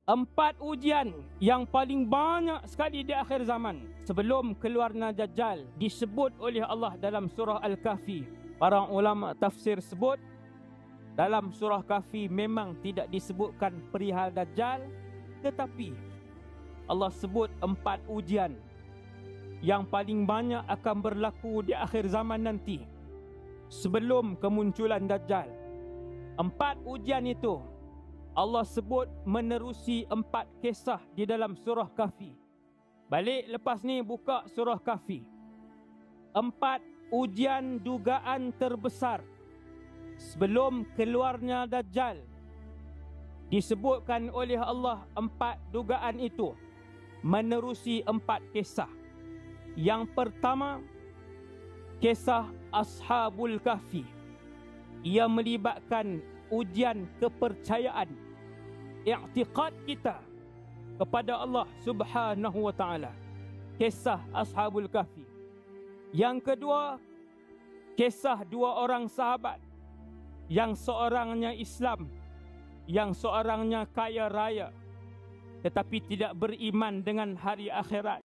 4 ujian yang paling banyak sekali di akhir zaman sebelum keluarnya Dajjal disebut oleh Allah dalam surah Al-Kahfi. Para ulama tafsir sebut dalam surah Kahfi memang tidak disebutkan perihal Dajjal, tetapi Allah sebut 4 ujian yang paling banyak akan berlaku di akhir zaman nanti sebelum kemunculan Dajjal. 4 ujian itu Allah sebut menerusi 4 kisah di dalam surah Kahfi. Balik lepas ni buka surah Kahfi. 4 ujian dugaan terbesar sebelum keluarnya Dajjal. Disebutkan oleh Allah 4 dugaan itu menerusi 4 kisah. Yang pertama, kisah Ashabul Kahfi. Ia melibatkan ujian kepercayaan, i'tiqad kita kepada Allah Subhanahu wa taala. Kisah Ashabul Kahfi. Yang kedua, kisah 2 orang sahabat, yang seorangnya Islam, yang seorangnya kaya raya, tetapi tidak beriman dengan hari akhirat.